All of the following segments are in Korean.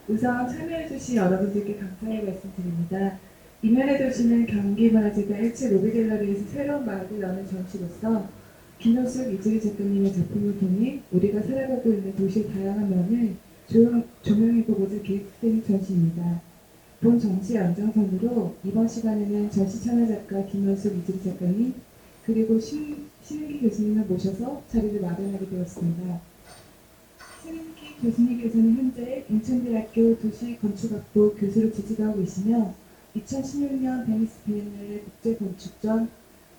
우선 참여해주신 여러분들께 감사의 말씀드립니다. 이면의 도시는 경기문화재단 1층 로비갤러리에서 새로운 막을 여는 전시로서 김효숙 이주리 작가님의 작품을 통해 우리가 살아가고 있는 도시의 다양한 면을 조명해보고자 기획된 전시입니다. 본 전시 연장선으로 이번 시간에는 전시 참여작가 김효숙 이주리 작가님 그리고 신은기 교수님을 모셔서 자리를 마련하게 되었습니다. 신은기 교수님께서는 현재 인천대학교 도시건축학부 교수로 재직하고 계시며 2016년 베니스 비엔날레 국제건축전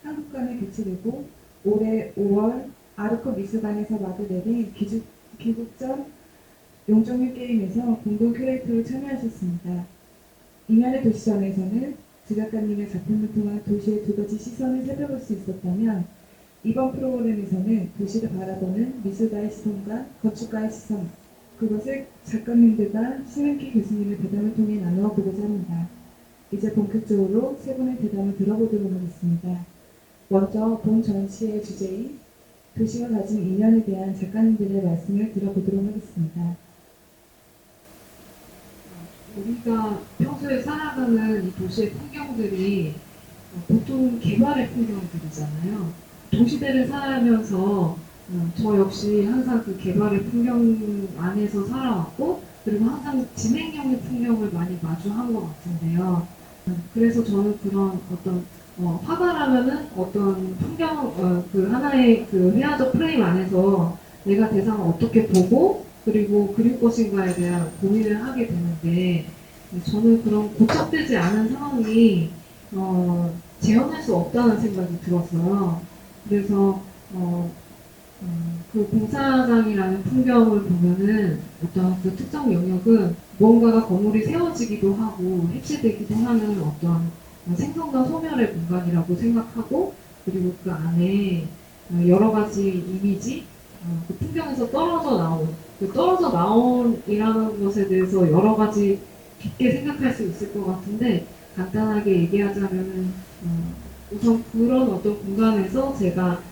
한국관에 개최되고 올해 5월 아르코 미술관에서 막을 내린 귀국전 용종일 게임에서 공동 큐레이터로 참여하셨습니다. 이면의 도시전에서는 주 작가님의 작품을 통한 도시의 두 가지 시선을 살펴볼 수 있었다면 이번 프로그램에서는 도시를 바라보는 미술가의 시선과 건축가의 시선, 그것을 작가님들과 신은기 교수님의 대담을 통해 나누어 보고자 합니다. 이제 본격적으로 세 분의 대담을 들어보도록 하겠습니다. 먼저 본 전시의 주제인 도시가 가진 인연에 대한 작가님들의 말씀을 들어보도록 하겠습니다. 우리가 평소에 살아가는 이 도시의 풍경들이 보통 개발의 풍경들이잖아요. 도시대를 살아가면서 저 역시 항상 그 개발의 풍경 안에서 살아왔고, 그리고 항상 진행형의 풍경을 많이 마주한 것 같은데요. 그래서 저는 그런 어떤 화가라면은 어떤 풍경, 그 하나의 그 회화적 프레임 안에서 내가 대상을 어떻게 보고 그리고 그릴 것인가에 대한 고민을 하게 되는데, 저는 그런 고착되지 않은 상황이 재현할 수 없다는 생각이 들었어요. 그래서 그 공사장이라는 풍경을 보면은 어떤 그 특정 영역은 무언가가 건물이 세워지기도 하고 해체되기도 하는 어떤 생성과 소멸의 공간이라고 생각하고, 그리고 그 안에 여러 가지 이미지, 그 풍경에서 떨어져 나온이라는 것에 대해서 여러 가지 깊게 생각할 수 있을 것 같은데, 간단하게 얘기하자면 우선 그런 어떤 공간에서 제가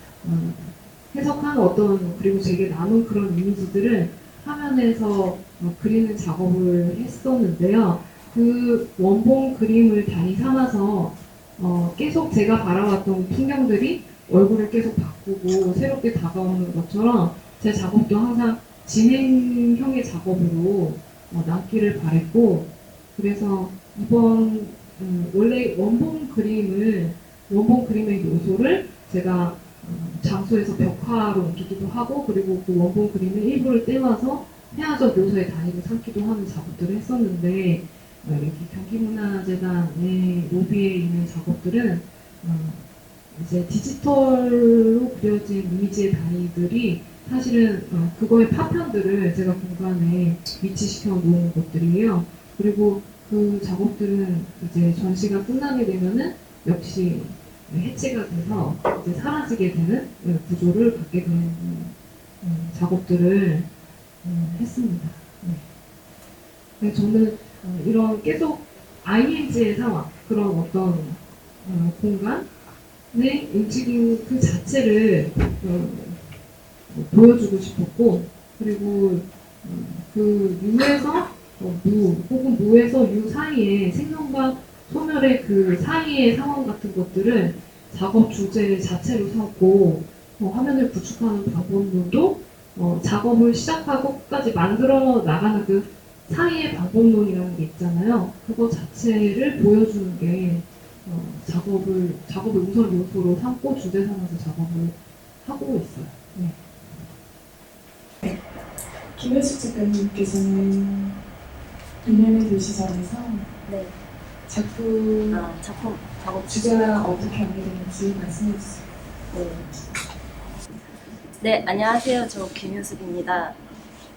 해석한 어떤, 그리고 제게 남은 그런 이미지들을 화면에서 그리는 작업을 했었는데요. 그 원본 그림을 단위 삼아서 계속 제가 바라왔던 풍경들이 얼굴을 계속 바꾸고 새롭게 다가오는 것처럼 제 작업도 항상 진행형의 작업으로 남기를 바랬고, 그래서 이번 원래 원본 그림의 요소를 제가 장소에서 벽화로 옮기기도 하고, 그리고 그 원본 그림의 일부를 떼와서 회화적 요소의 단위를 삼기도 하는 작업들을 했었는데, 이렇게 경기문화재단의 로비에 있는 작업들은 이제 디지털로 그려진 이미지의 단위들이 사실은 그거의 파편들을 제가 공간에 위치시켜 놓은 것들이에요. 그리고 그 작업들은 이제 전시가 끝나게 되면은 역시 해체가 돼서 이제 사라지게 되는 구조를 갖게 되는 작업들을 했습니다. 네. 저는 이런 계속 ING의 상황, 그런 어떤 공간의 움직임 그 자체를 보여주고 싶었고, 그리고 그 유에서 무 혹은 무에서 유 사이에 생명과 소멸의 그 사이의 상황 같은 것들을 작업 주제 자체로 삼고 화면을 구축하는 방법론도 작업을 시작하고 끝까지 만들어 나가는 그 사이의 방법론이라는 게 있잖아요. 그거 자체를 보여주는 게 작업을 우선 요소로 삼고 주제 삼아서 작업을 하고 있어요. 네. 김효숙 작가님께서는 인연의 도시전에서 네. 작품 작업 주제가 어떻게 연계되는지 말씀해 주세요. 네. 네, 안녕하세요. 저 김효숙입니다.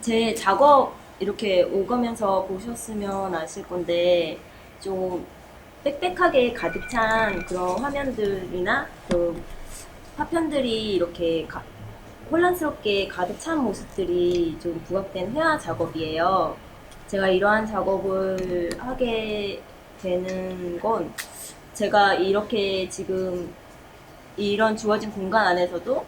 제 작업 이렇게 오가면서 보셨으면 아실 건데, 좀 빽빽하게 가득 찬 그런 화면들이나 그 파편들이 이렇게 혼란스럽게 가득 찬 모습들이 좀 부각된 회화 작업이에요. 제가 이러한 작업을 하게 되는 건, 제가 이렇게 지금 이런 주어진 공간 안에서도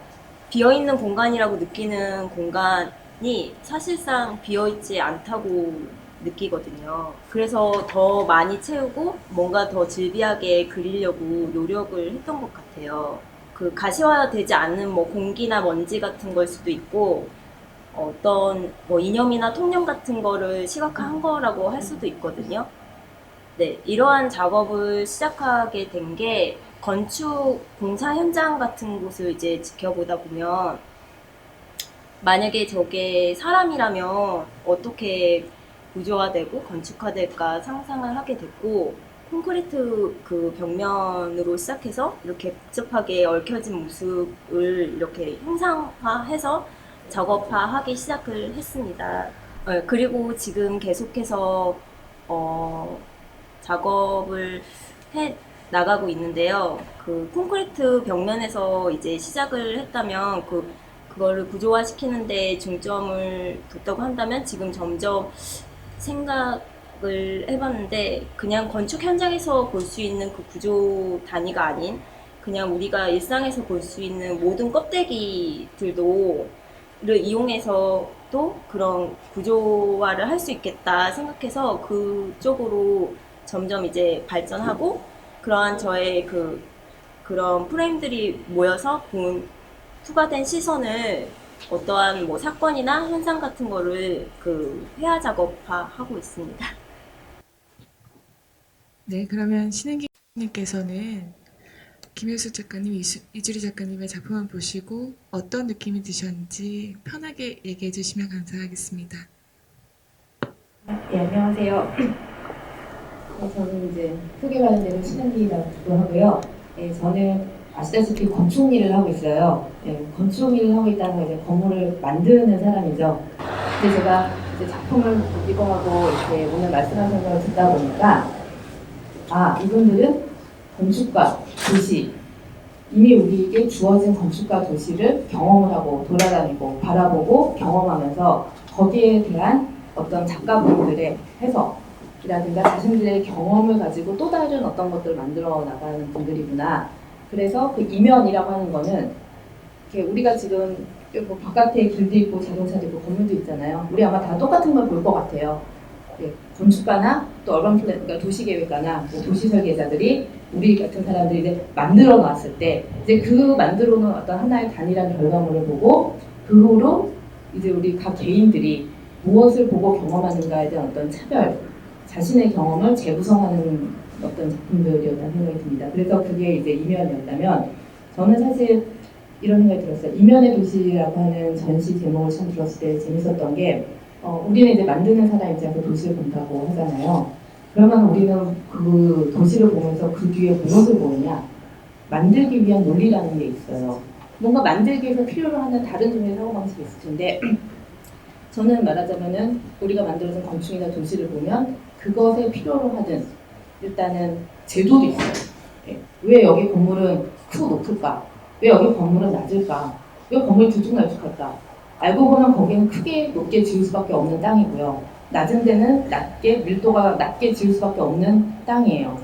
비어있는 공간이라고 느끼는 공간이 사실상 비어있지 않다고 느끼거든요. 그래서 더 많이 채우고 뭔가 더 질비하게 그리려고 노력을 했던 것 같아요. 그 가시화되지 않는 뭐 공기나 먼지 같은 걸 수도 있고 어떤 뭐 이념이나 통념 같은 거를 시각화한 거라고 할 수도 있거든요. 네, 이러한 작업을 시작하게 된 게 건축 공사 현장 같은 곳을 이제 지켜보다 보면 만약에 저게 사람이라면 어떻게 구조화되고 건축화될까 상상을 하게 됐고 콘크리트 그 벽면으로 시작해서 이렇게 복잡하게 얽혀진 모습을 이렇게 형상화해서 작업화하기 시작을 했습니다. 그리고 지금 계속해서 어, 작업을 해 나가고 있는데요. 그 콘크리트 벽면에서 이제 시작을 했다면 그거를 구조화시키는데 중점을 뒀다고 한다면 지금 점점 생각을 해봤는데 그냥 건축 현장에서 볼 수 있는 그 구조 단위가 아닌 그냥 우리가 일상에서 볼 수 있는 모든 껍데기들도 를 이용해서도 그런 구조화를 할 수 있겠다 생각해서 그쪽으로 점점 이제 발전하고 그러한 저의 그런 프레임들이 모여서 투과된 시선을 어떠한 뭐 사건이나 현상 같은 거를 그 회화 작업화하고 있습니다. 네, 그러면 신은기님께서는 김효숙 작가님, 이주리 작가님의 작품을 보시고 어떤 느낌이 드셨는지 편하게 얘기해 주시면 감사하겠습니다. 네, 안녕하세요. 네, 저는 이제 소개받은 대로 신은기라고 하고요. 네, 저는 아시다시피 건축 일을 하고 있어요. 네, 건축 일을 하고 있다는 건 이제 건물을 만드는 사람이죠. 근데 제가 이제 작품을 보기도 하고 이렇게 오늘 말씀하신 걸 듣다 보니까 이분들은 건축과 도시, 이미 우리에게 주어진 건축과 도시를 경험을 하고 돌아다니고 바라보고 경험하면서 거기에 대한 어떤 작가분들의 해석이라든가 자신들의 경험을 가지고 또 다른 어떤 것들을 만들어 나가는 분들이구나. 그래서 그 이면이라고 하는 거는 이렇게 우리가 지금 뭐 바깥에 길도 있고 자동차도 있고 건물도 있잖아요. 우리 아마 다 똑같은 걸 볼 것 같아요. 건축가나 또 어반 플랜, 그러니까 도시계획가나 뭐 도시 설계자들이 우리 같은 사람들이 이제 만들어 놨을 때 이제 그 만들어 놓은 어떤 하나의 단일한 결과물을 보고 그 후로 이제 우리 각 개인들이 무엇을 보고 경험하는가에 대한 어떤 차별, 자신의 경험을 재구성하는 어떤 작품들이었다는 생각이 듭니다. 그래서 그게 이제 이면이었다면 저는 사실 이런 생각이 들었어요. 이면의 도시라고 하는 전시 제목을 처음 들었을 때 재밌었던 게 우리는 이제 만드는 사람 입장에서 도시를 본다고 하잖아요. 그러면 우리는 그 도시를 보면서 그 뒤에 무엇을 보느냐? 만들기 위한 논리라는 게 있어요. 뭔가 만들기 위해서 필요로 하는 다른 종류의 사고방식이 있을 텐데 저는 말하자면은 우리가 만들어진 건축이나 도시를 보면 그것에 필요로 하는 일단은 제도도 있어요. 왜 여기 건물은 크고 높을까? 왜 여기 건물은 낮을까? 왜 건물이 들쭉날쭉할까? 알고 보면 거기는 크게 높게 지을 수밖에 없는 땅이고요. 낮은 데는 밀도가 낮게 지을 수밖에 없는 땅이에요.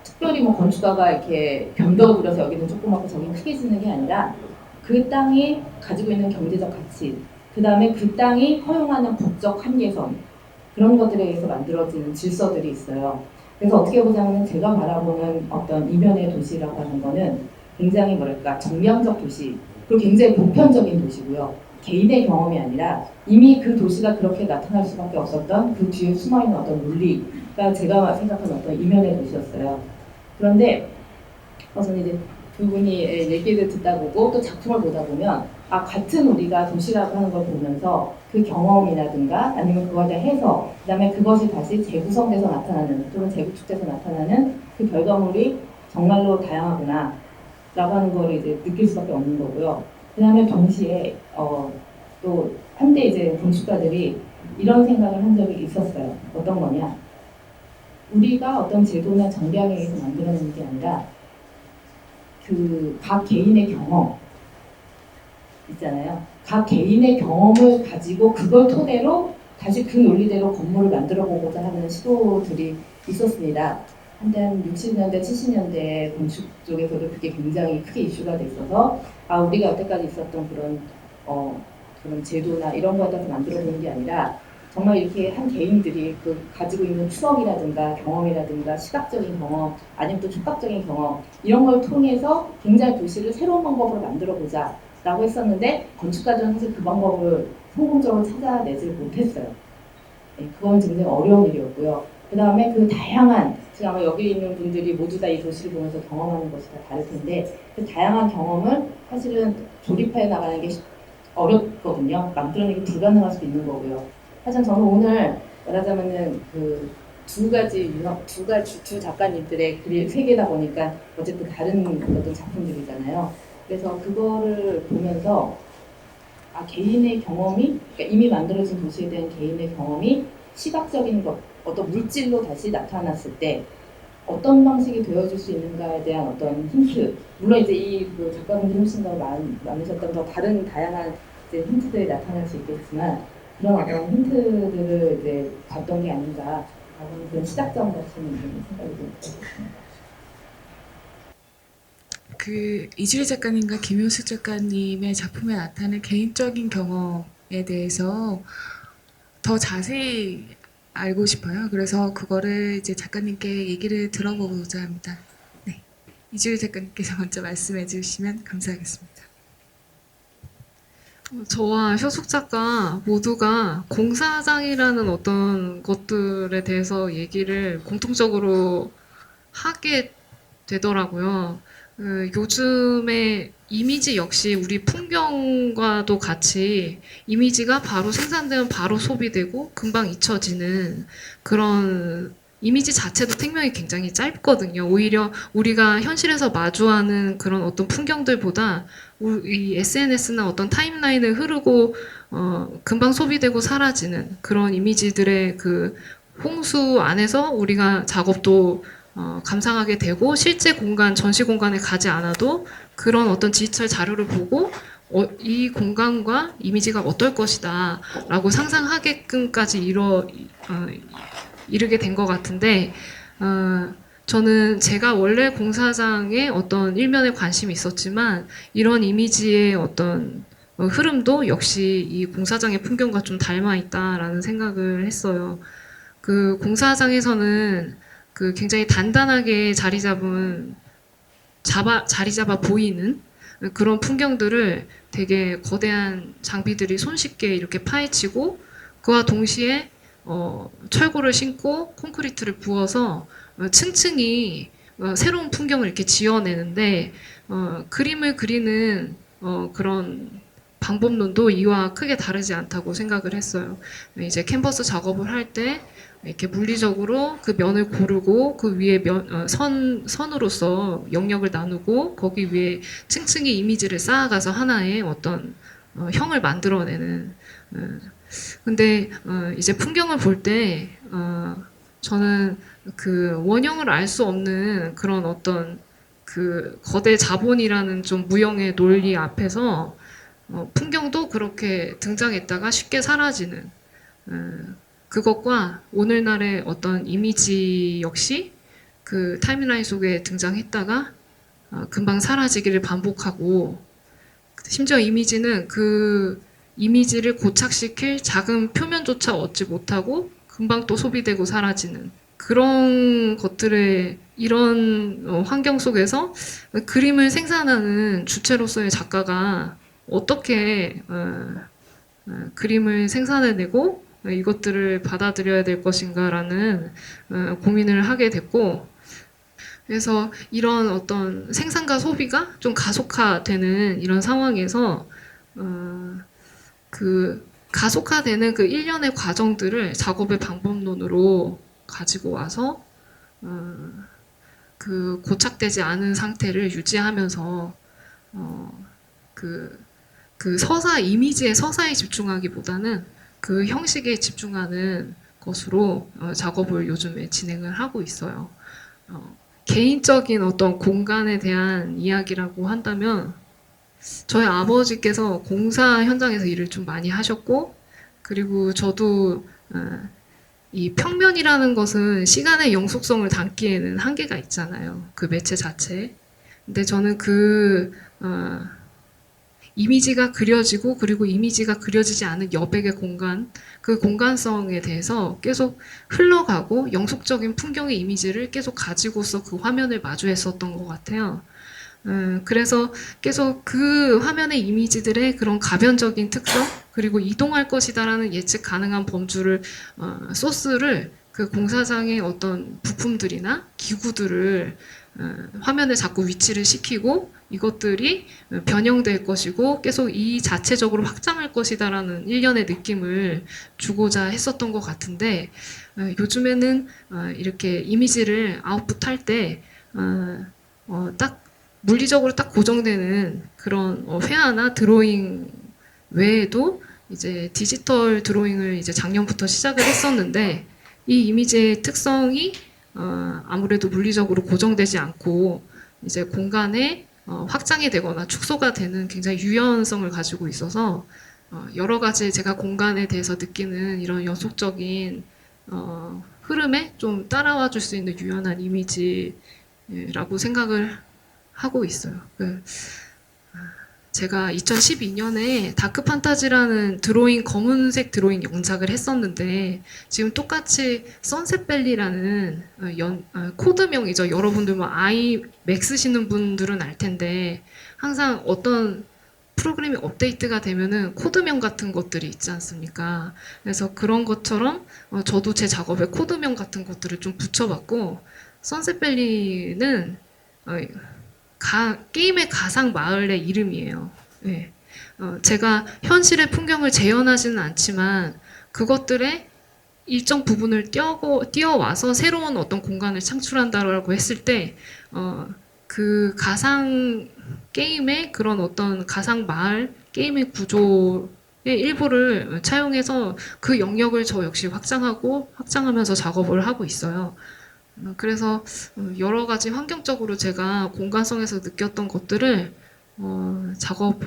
특별히 뭐 건축가가 이렇게 변덕을 부려서 여기는 조그맣고 저기는 크게 짓는 게 아니라 그 땅이 가지고 있는 경제적 가치, 그 다음에 그 땅이 허용하는 법적 한계선, 그런 것들에 의해서 만들어지는 질서들이 있어요. 그래서 어떻게 보자면 제가 바라보는 어떤 이면의 도시라고 하는 거는 굉장히 정량적 도시, 그리고 굉장히 보편적인 도시고요. 개인의 경험이 아니라 이미 그 도시가 그렇게 나타날 수밖에 없었던 그 뒤에 숨어있는 어떤 논리가 제가 생각하는 어떤 이면의 도시였어요. 그런데 저는 이제 두 분이 얘기를 듣다 보고 또 작품을 보다 보면 같은 우리가 도시라고 하는 걸 보면서 그 경험이라든가 아니면 그거에 대한 해석, 그 다음에 그것이 다시 재구성돼서 나타나는 또는 재구축돼서 나타나는 그 결과물이 정말로 다양하구나 라고 하는 걸 이제 느낄 수밖에 없는 거고요. 그 다음에 동시에 또 한때 이제 건축가들이 이런 생각을 한 적이 있었어요. 어떤 거냐? 우리가 어떤 제도나 정량에 의해서 만들어내는 게 아니라 그 각 개인의 경험 있잖아요. 각 개인의 경험을 가지고 그걸 토대로 다시 그 논리대로 건물을 만들어 보고자 하는 시도들이 있었습니다. 한때 한 60년대, 70년대 건축 쪽에서도 그게 굉장히 크게 이슈가 됐어서 우리가 여태까지 있었던 그런 제도나 이런 거에 따라서 만들어 보는 게 아니라 정말 이렇게 한 개인들이 그 가지고 있는 추억이라든가 경험이라든가 시각적인 경험 아니면 또 촉각적인 경험 이런 걸 통해서 굉장히 도시를 새로운 방법으로 만들어 보자 라고 했었는데 건축가들은 사실 그 방법을 성공적으로 찾아내질 못했어요. 네, 그건 굉장히 어려운 일이었고요. 그 다음에 그 다양한, 지금 아마 여기 있는 분들이 모두 다 이 도시를 보면서 경험하는 것이 다 다를 텐데 그 다양한 경험을 사실은 조립해 나가는 게 어렵거든요. 만들어내기 불가능할 수도 있는 거고요. 하지만 저는 오늘 말하자면은 그 두 작가님들의 글이 세 개다 보니까 어쨌든 다른 어떤 작품들이잖아요. 그래서 그거를 보면서 개인의 경험이, 그러니까 이미 만들어진 도시에 대한 개인의 경험이 시각적인 것, 어떤 물질로 다시 나타났을 때 어떤 방식이 되어줄 수 있는가에 대한 어떤 힌트. 물론 이제 그 작가분들이 훨씬 더 많으셨던 더 다른 다양한 이제 힌트들이 나타날 수 있겠지만 그런 어떤 힌트들을 이제 봤던 게 아닌가 하는 그런 시작점 같은 생각이 좀 들었습니다. 그 이주리 작가님과 김효숙 작가님의 작품에 나타나는 개인적인 경험에 대해서 더 자세히 알고 싶어요. 그래서 그거를 이제 작가님께 얘기를 들어보고자 합니다. 네, 이주리 작가님께서 먼저 말씀해 주시면 감사하겠습니다. 저와 효숙 작가 모두가 공사장이라는 어떤 것들에 대해서 얘기를 공통적으로 하게 되더라고요. 요즘에 이미지 역시 우리 풍경과도 같이 이미지가 바로 생산되면 바로 소비되고 금방 잊혀지는 그런 이미지 자체도 생명이 굉장히 짧거든요. 오히려 우리가 현실에서 마주하는 그런 어떤 풍경들보다 이 SNS나 어떤 타임라인을 흐르고 금방 소비되고 사라지는 그런 이미지들의 그 홍수 안에서 우리가 작업도 감상하게 되고 실제 공간, 전시 공간에 가지 않아도 그런 어떤 디지털 자료를 보고 이 공간과 이미지가 어떨 것이다 라고 상상하게끔까지 이르게 된 것 같은데 저는 제가 원래 공사장의 어떤 일면에 관심이 있었지만 이런 이미지의 어떤 흐름도 역시 이 공사장의 풍경과 좀 닮아 있다라는 생각을 했어요. 그 공사장에서는 그 굉장히 단단하게 자리 잡아 보이는 그런 풍경들을 되게 거대한 장비들이 손쉽게 이렇게 파헤치고 그와 동시에 철골을 신고 콘크리트를 부어서 층층이 새로운 풍경을 이렇게 지어내는데 그림을 그리는 그런 방법론도 이와 크게 다르지 않다고 생각을 했어요. 이제 캔버스 작업을 할 때 이렇게 물리적으로 그 면을 고르고 그 위에 선으로서 영역을 나누고 거기 위에 층층이 이미지를 쌓아가서 하나의 어떤 형을 만들어내는 근데 이제 풍경을 볼 때 저는 그 원형을 알 수 없는 그런 어떤 그 거대 자본이라는 좀 무형의 논리 앞에서 풍경도 그렇게 등장했다가 쉽게 사라지는 그것과 오늘날의 어떤 이미지 역시 그 타임라인 속에 등장했다가 금방 사라지기를 반복하고 심지어 이미지는 그 이미지를 고착시킬 작은 표면조차 얻지 못하고 금방 또 소비되고 사라지는 그런 것들의 이런 환경 속에서 그림을 생산하는 주체로서의 작가가 어떻게 그림을 생산해내고 이것들을 받아들여야 될 것인가라는 고민을 하게 됐고 그래서 이런 어떤 생산과 소비가 좀 가속화되는 이런 상황에서 그 가속화되는 그 일련의 과정들을 작업의 방법론으로 가지고 와서 그 고착되지 않은 상태를 유지하면서 그 서사 이미지의 서사에 집중하기보다는 그 형식에 집중하는 것으로 작업을 요즘에 진행을 하고 있어요. 개인적인 어떤 공간에 대한 이야기라고 한다면 저희 아버지께서 공사 현장에서 일을 좀 많이 하셨고 그리고 저도 이 평면이라는 것은 시간의 영속성을 담기에는 한계가 있잖아요. 그 매체 자체에. 근데 저는 이미지가 그려지고 그리고 이미지가 그려지지 않은 여백의 공간, 그 공간성에 대해서 계속 흘러가고 영속적인 풍경의 이미지를 계속 가지고서 그 화면을 마주했었던 것 같아요. 그래서 계속 그 화면의 이미지들의 그런 가변적인 특성, 그리고 이동할 것이다라는 예측 가능한 범주를, 소스를 그 공사장의 어떤 부품들이나 기구들을 화면에 자꾸 위치를 시키고 이것들이 변형될 것이고 계속 이 자체적으로 확장할 것이다라는 일련의 느낌을 주고자 했었던 것 같은데 요즘에는 이렇게 이미지를 아웃풋할 때 딱 물리적으로 딱 고정되는 그런 회화나 드로잉 외에도 이제 디지털 드로잉을 이제 작년부터 시작을 했었는데 이 이미지의 특성이 아무래도 물리적으로 고정되지 않고 이제 공간에 확장이 되거나 축소가 되는 굉장히 유연성을 가지고 있어서 여러 가지 제가 공간에 대해서 느끼는 이런 연속적인 흐름에 좀 따라와 줄 수 있는 유연한 이미지라고 생각을 하고 있어요. 제가 2012년에 다크 판타지라는 드로잉, 검은색 드로잉 영작을 했었는데 지금 똑같이 선셋밸리라는 코드명이죠. 여러분들 뭐 아이 맥 쓰시는 분들은 알 텐데 항상 어떤 프로그램이 업데이트가 되면은 코드명 같은 것들이 있지 않습니까? 그래서 그런 것처럼 저도 제 작업에 코드명 같은 것들을 좀 붙여봤고 선셋밸리는 게임의 가상 마을의 이름이에요. 네. 제가 현실의 풍경을 재현하지는 않지만 그것들의 일정 부분을 띄어와서 새로운 어떤 공간을 창출한다라고 했을 때, 그 가상 게임의 그런 어떤 가상 마을 게임의 구조의 일부를 차용해서 그 영역을 저 역시 확장하면서 작업을 하고 있어요. 그래서 여러 가지 환경적으로 제가 공간성에서 느꼈던 것들을 작업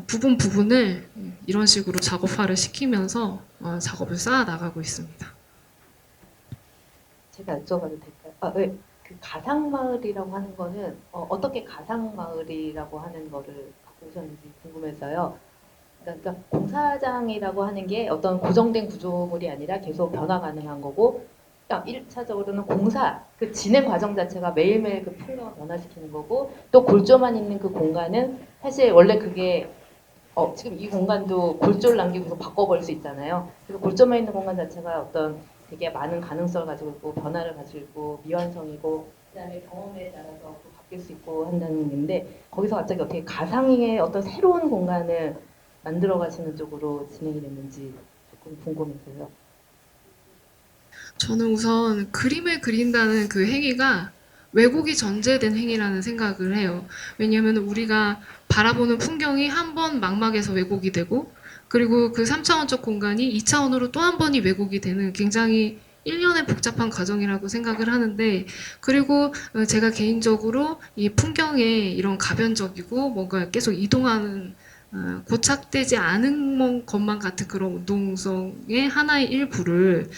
부분을 이런 식으로 작업화를 시키면서 작업을 쌓아 나가고 있습니다. 제가 여쭤봐도 될까요? 네. 그 가상마을이라고 하는 거는 어떻게 가상마을이라고 하는 거를 갖고 오셨는지 궁금해서요. 그러니까 공사장이라고 하는 게 어떤 고정된 구조물이 아니라 계속 변화 가능한 거고 1차적으로는 공사, 그 진행 과정 자체가 매일매일 그 풍경을 변화시키는 거고 또 골조만 있는 그 공간은 사실 원래 그게 지금 이 공간도 골조를 남기고 계속 바꿔버릴 수 있잖아요. 그래서 골조만 있는 공간 자체가 어떤 되게 많은 가능성을 가지고 있고 변화를 가지고 있고 미완성이고 그다음에 경험에 따라서 또 바뀔 수 있고 한다는 건데 거기서 갑자기 어떻게 가상의 어떤 새로운 공간을 만들어 가시는 쪽으로 진행이 됐는지 조금 궁금해서요. 저는 우선 그림을 그린다는 그 행위가 왜곡이 전제된 행위라는 생각을 해요. 왜냐하면 우리가 바라보는 풍경이 한 번 망막에서 왜곡이 되고 그리고 그 3차원적 공간이 2차원으로 또 한 번이 왜곡이 되는 굉장히 일련의 복잡한 과정이라고 생각을 하는데 그리고 제가 개인적으로 이 풍경의 이런 가변적이고 뭔가 계속 이동하는 고착되지 않은 것만 같은 그런 운동성의 하나의 일부를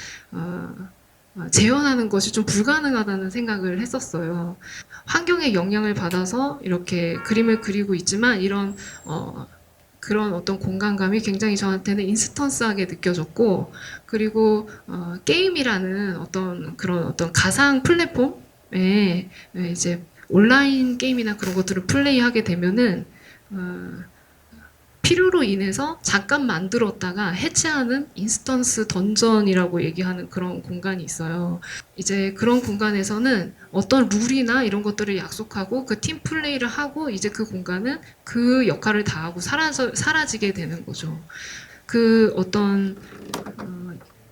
재현하는 것이 좀 불가능하다는 생각을 했었어요. 환경의 영향을 받아서 이렇게 그림을 그리고 있지만 이런 그런 어떤 공간감이 굉장히 저한테는 인스턴스하게 느껴졌고 그리고 게임이라는 어떤 그런 어떤 가상 플랫폼에 이제 온라인 게임이나 그런 것들을 플레이하게 되면은 필요로 인해서 잠깐 만들었다가 해체하는 인스턴스 던전이라고 얘기하는 그런 공간이 있어요. 이제 그런 공간에서는 어떤 룰이나 이런 것들을 약속하고 그 팀 플레이를 하고 이제 그 공간은 그 역할을 다하고 사라지게 되는 거죠. 그 어떤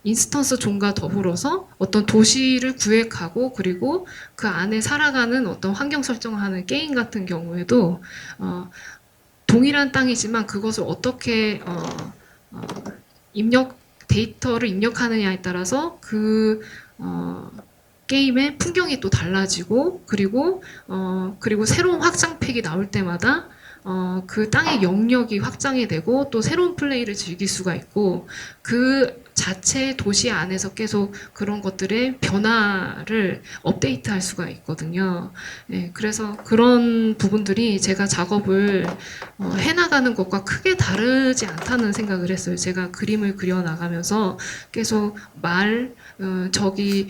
인스턴스 존과 더불어서 어떤 도시를 구획하고 그리고 그 안에 살아가는 어떤 환경 설정을 하는 게임 같은 경우에도 동일한 땅이지만 그것을 어떻게 데이터를 입력하느냐에 따라서 그 게임의 풍경이 또 달라지고 그리고 새로운 확장팩이 나올 때마다 그 땅의 영역이 확장이 되고 또 새로운 플레이를 즐길 수가 있고 그 자체 도시 안에서 계속 그런 것들의 변화를 업데이트할 수가 있거든요. 예, 그래서 그런 부분들이 제가 작업을 해나가는 것과 크게 다르지 않다는 생각을 했어요. 제가 그림을 그려 나가면서 계속 저기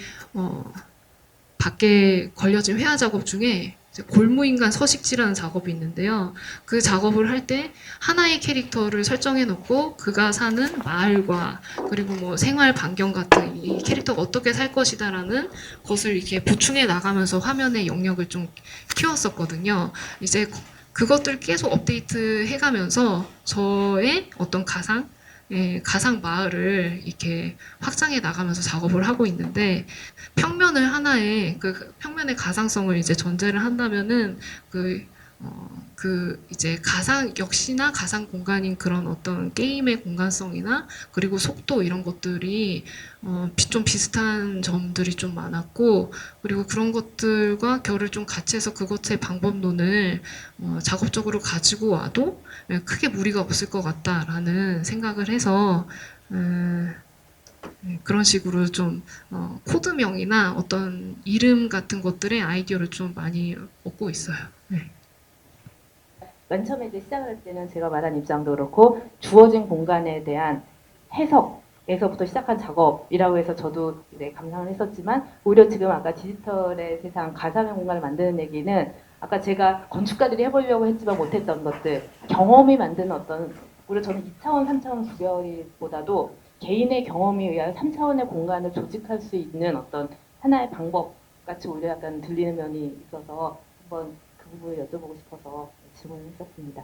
밖에 걸려진 회화 작업 중에 이제 골무인간 서식지라는 작업이 있는데요. 그 작업을 할 때 하나의 캐릭터를 설정해 놓고 그가 사는 마을과 그리고 뭐 생활 반경 같은 이 캐릭터가 어떻게 살 것이다라는 것을 이렇게 보충해 나가면서 화면의 영역을 좀 키웠었거든요. 이제 그것들 계속 업데이트 해가면서 저의 어떤 가상 마을을 이렇게 확장해 나가면서 작업을 하고 있는데 평면을 하나의 그 평면의 가상성을 이제 전제를 한다면은 이제 역시나 가상 공간인 그런 어떤 게임의 공간성이나 그리고 속도 이런 것들이 좀 비슷한 점들이 좀 많았고 그리고 그런 것들과 결을 좀 같이 해서 그것의 방법론을 작업적으로 가지고 와도 크게 무리가 없을 것 같다라는 생각을 해서 그런 식으로 좀 코드명이나 어떤 이름 같은 것들의 아이디어를 좀 많이 얻고 있어요. 네. 맨 처음에 이제 시작을 할 때는 제가 말한 입장도 그렇고 주어진 공간에 대한 해석에서부터 시작한 작업이라고 해서 저도 이제 감상을 했었지만 오히려 지금 아까 디지털의 세상 가상의 공간을 만드는 얘기는 아까 제가 건축가들이 해보려고 했지만 못했던 것들 경험이 만드는 어떤 오히려 저는 2차원, 3차원 구별보다도 개인의 경험에 의한 3차원의 공간을 조직할 수 있는 어떤 하나의 방법 같이 오히려 약간 들리는 면이 있어서 한번 그 부분을 여쭤보고 싶어서 질문을 했었습니다.